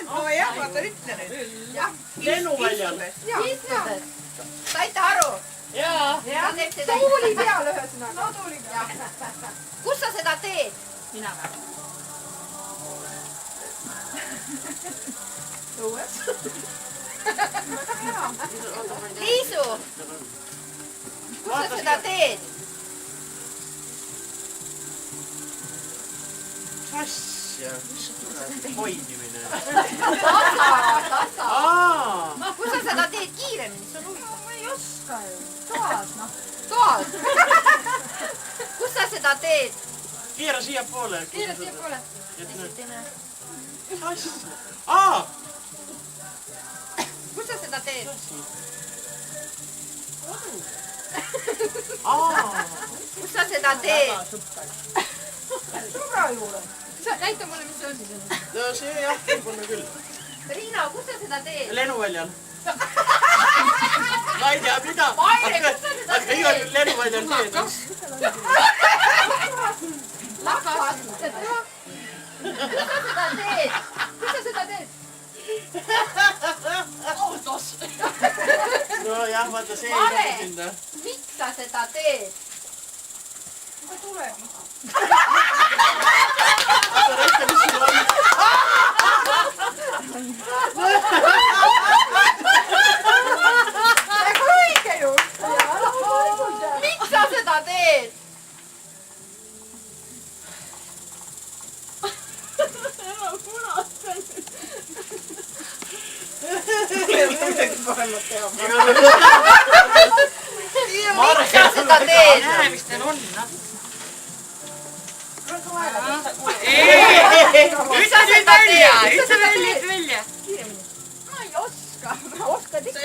no jah, vaata ütle nüüd. Lennuväljal. Istudes. Saite aru? Jaa. Tuuli peal ühesõnaga. No tuuli peal. Kus sa seda teed? Mina või? Õues. Liisu. Kus sa seda teed? Asja, mis tuleb hoidimine? Tasa. Kus sa seda teed kiiremini? See on huvitav. Ma ei oska ju. Toas, noh. Toas. Kus sa seda teed? Keera siia poole. Keera siia poole. Asja. Kus sa seda teed? Kus sa seda teed? Sõbra juurde. Näita mulle, mis see on siis. No see jah, võib-olla küll. Riina, kus sa seda teed? Lennuväljal. Ma ei tea, mida. Maire, kus sa seda teed? Igal lennuväljal teed. Lakas. Kus sa seda teed? Kus sa seda teed? Autos. No jah, vaata see ei taha sinna. Miks sa seda teed? Ma tuleb. Vaata rääkida, mis sul on. Ega õige ju. Miks sa seda teed? Ära punastan. Miks sa seda teed? Näe, mis teil on, noh. Ütle nüüd välja, ütle välja. Ma ei oska. Oskad ikka.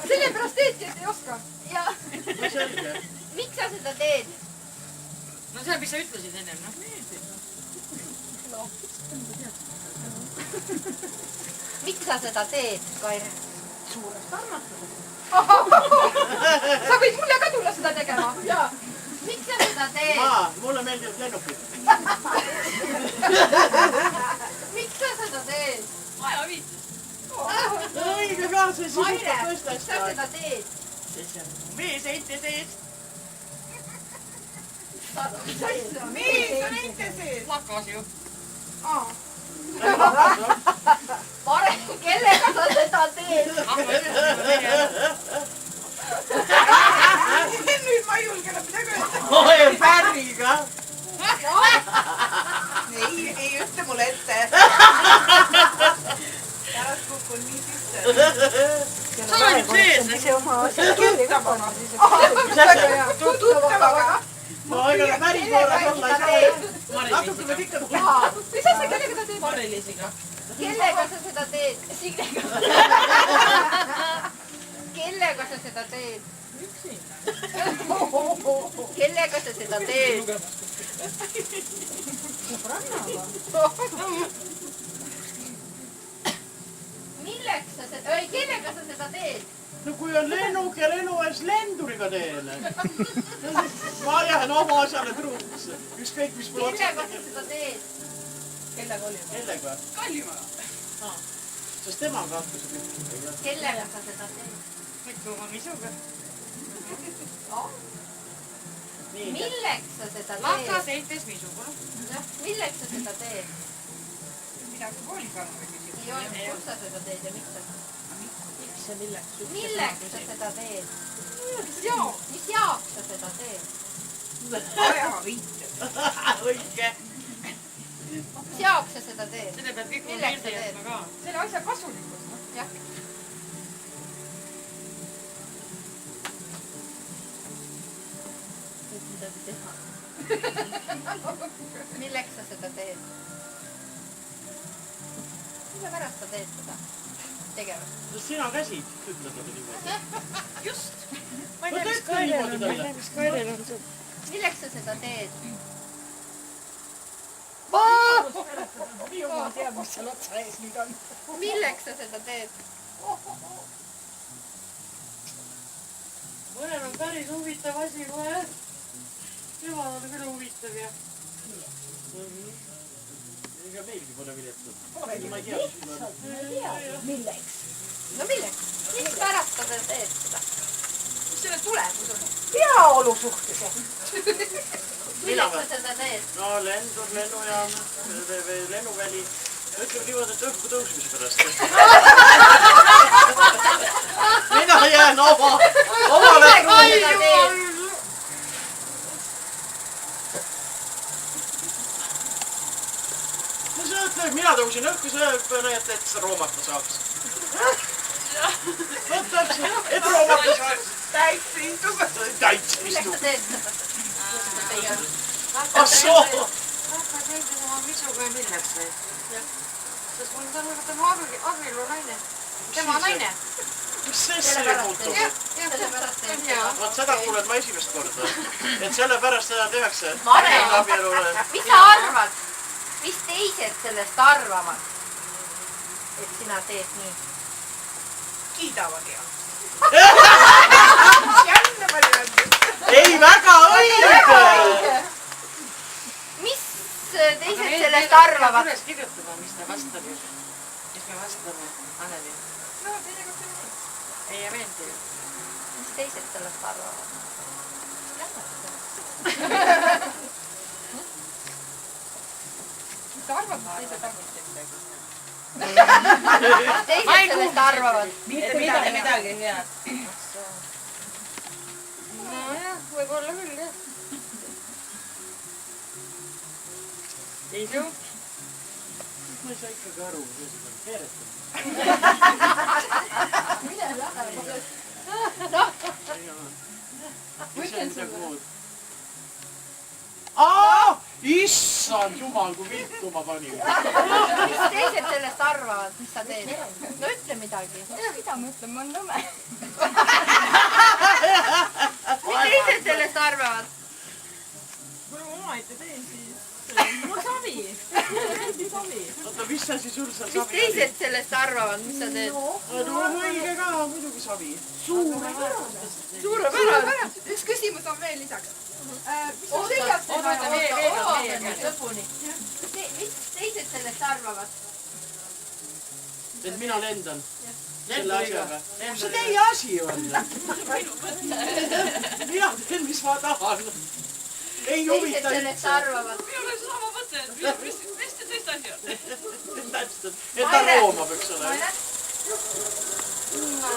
Sellepärast teedki, et ei oska. Ja. No selge. Miks sa seda teed? No see, mis sa ütlesid ennem, noh. Miks sa seda teed, Kaire? Suurest armastusest. Sa võid mulle ka tulla seda tegema. Jaa. Miks sa seda teed? Mulle meeldivad lennukid. Miks sa seda teed? Aja viitus. Õige ka, see Maire, sisutab miks sa tõstast. seda teed? See on meeseinte sees. Meeseinte sees? Lakas ju. Mare, kellega sa seda teed? Nüüd ma ei julge enam midagi öelda. Oi, Pärriga. Ei ütle mulle ette. Pärast kukun nii sisse. Sa olid sees. See oma asja kirja panna siis. Tuttavaga. No ega päris korras olla ei saa. Natuke peab ikka tulla. Mis asja, kellega sa teed? Marilisiga. Kellega sa seda teed? Signega. Kellega sa seda teed? Üksi. Kellega sa seda teed? Milleks sa seda... Kellega sa seda teed? No kui on lennuk ja lennu ees lenduriga teen. Ma jään oma asjale truuks. Ükskõik, mis mul Kellega sa seda teed? Kellega oli? Kellega? Kallimaga. Sest temaga hakkas ütlema. Kellega sa seda teed? Võtku oma misuga. Milleks sa seda teed? Lakas eites misuga. Milleks sa seda teed? Midagi koolikannu või küsimus. Ei ole, kus sa seda teed ja miks sa seda? Miks ja milleks? Milleks sa seda teed? Mis jaoks sa seda teed? Aja viitus. Õige. Mis jaoks sa seda teed? Selle pead kõik mul Milleks sa meelde teed? jätma ka. Selle asja kasulikkus, noh. Jah. Võid midagi teha. Milleks sa seda teed? Mille pärast sa teed seda tegevust? Sest sina käsid, ütled talle niimoodi. Just. Ma ei tea, mis Kairel on see. Milleks sa seda teed? Jumal teab, mis seal otsa ees nüüd on. Milleks sa seda teed? Mõnel on päris huvitav asi kohe. Jumal on küll huvitav ja. Ega meilgi pole viletsad. Ma ei tea, mis sul on. Milleks? No milleks? Miks pärast sa teed seda? Mis selle tulemus on? Heaolu suhtes. Milleks sa seda teed? No lendur, lennujaam, lennuväli. Ütleme niimoodi, et õhku tõusmise pärast. Mina jään omale mina tõusin õhku selle, et sa roomata saaks. Võtaks, et roomata saaks. Täits istu. Milleks sa teed seda? Assoo! Rahva teedes oma visuga ja milleks või? Sest mul on tema abielu naine. Tema naine. Mis see puutub? Sellepärast teed seda. Vaat seda kuuled ma esimest korda. Et sellepärast seda tehakse. Mare, mis sa arvad? Mis teised sellest arvavad? Et sina teed nii? Kiidavad ja. Ei, väga õige! Mis teised sellest arvavad? Kuidas kirjutama, mis ta vastab ju? Mis me vastame, Anneli? No, tegelikult ei. Ei meeldi ju. Mis teised sellest arvavad? Mis arvad, mis teised arvavad? Teised sellest arvavad? Mitte midagi head. Nojah, võib-olla küll jah. Liidu? Ma ei saa ikkagi aru, kuidas seda on keeretud. Mine lähe. Mõtlen sulle. Issand jumal, kui viltu ma panin. Mis teised sellest arvavad, mis sa teed? No ütle midagi. Mida ma ütlen, ma olen nõme. Mis teised sellest arvavad? Kui ma omaette teen, siis mul savi. Oota, mis asi sul seal Mis sabi oli? teised sellest arvavad, mis sa teed? No õige ka, muidugi sabi. Suurepärane. Üks küsimus on veel lisaks. Mis on Oota, seljas oota, veel. lõpuni. Mis teised sellest arvavad? Et mina lendan. Selle Lendu asjaga. iga. See teie asi on. Mina teen, mis ma tahan. Ei Teised huvita sellest üldse. arvavad. Minul on sama mõte, et mis te teist asjad? Täpselt. Et ta roomab, eks ole. No,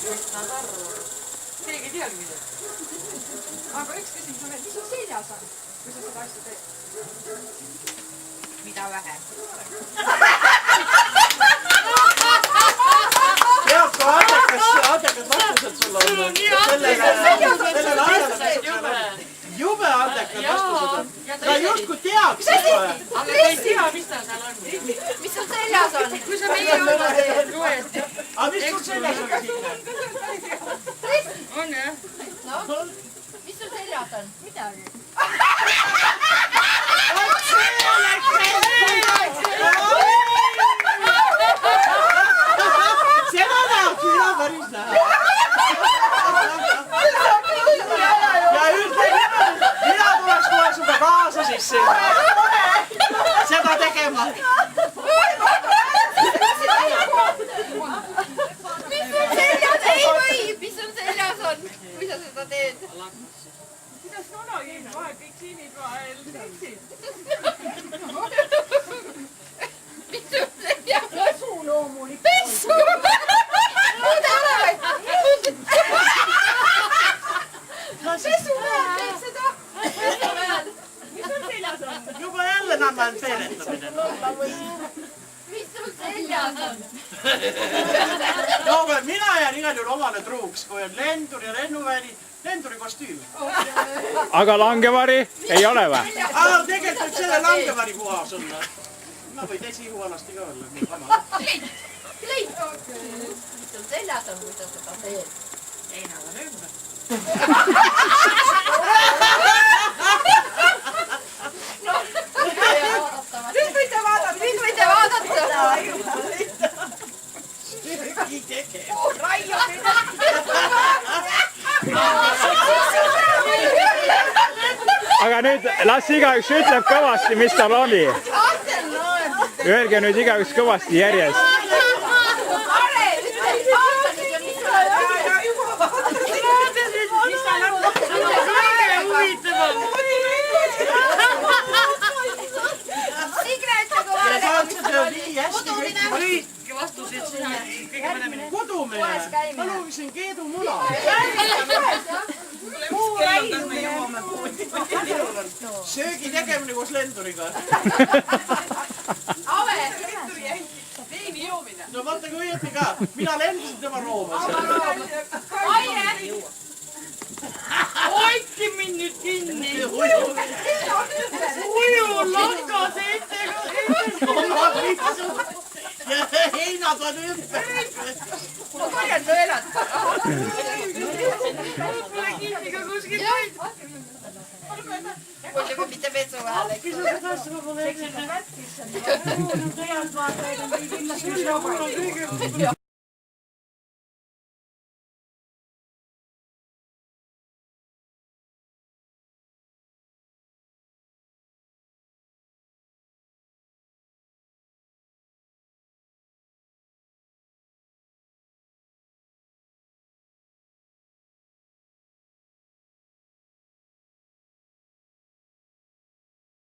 mis nad arvavad? Keegi ei teagi midagi. Aga üks küsimus on veel, mis sul seljas on, kui sa seda asja teed? Mida vähem. Tead, kui andekad vastused sul on. Sellele jube andekad vastused on. Ta justkui teaks seda. Aga ta ei tea, mis ta seal on. Mis sul seljas on? Kui sa meie oma teed, loesti. Aga mis sul seljas on siin? On jah? No, mis sul seljas on? Midagi. Seda tahaks mina päris näha. Ja üldse mina tuleks kohe suga kaasa siis sinna. Seda tegema. Mis sul seljas? Ei või! Mis sul seljas on? Kui sa seda teed? Kuidas nonageen vahel kõik siinid vahel seksid? Mis sul seljas on? Pesu loomulikult. Pessu! Muud ei ole! Pessu peal teed seda! Pessu peal! Mis sul seljas on? Juba jälle nannan peeretamine. Mis sul seljas on? No aga mina jään igal juhul omale truuks, kui on lendur ja lennuväli, lenduri kostüüm. Aga langevari ei ole või? Aga tegelikult võib selle langevari puhas olla. Ma võid esihuvalasti ka olla. Kleit! Mis sul seljas on, kui sa seda teed? Ei, nad on ümber. Nüüd võite vaadata! Nüüd võite vaadata! Ei tege. Aga nüüd las igaüks ütleb kõvasti, mis tal oli. Ahtel öelge nüüd igaüks kõvasti järjest . Mare , ütle , vaata nüüd ja mis sa Sigre , ütle kui ja Mare . saad seda nii hästi kõik . Õige vastuseid sina kõige paremini. Kodumine , ma lugesin Keedu muna . söögi tegemine koos lenduriga . Ave , Veini joomine. no vaata kui õieti ka , mina lendasin tema roomas . Aire , Hoidke mind nüüd kinni. Uju langas eetega. ja heinad on ümber . ma korjan nõelad . Pole kinni ka kuskil. muidugi mitte petsu vahele . Kõige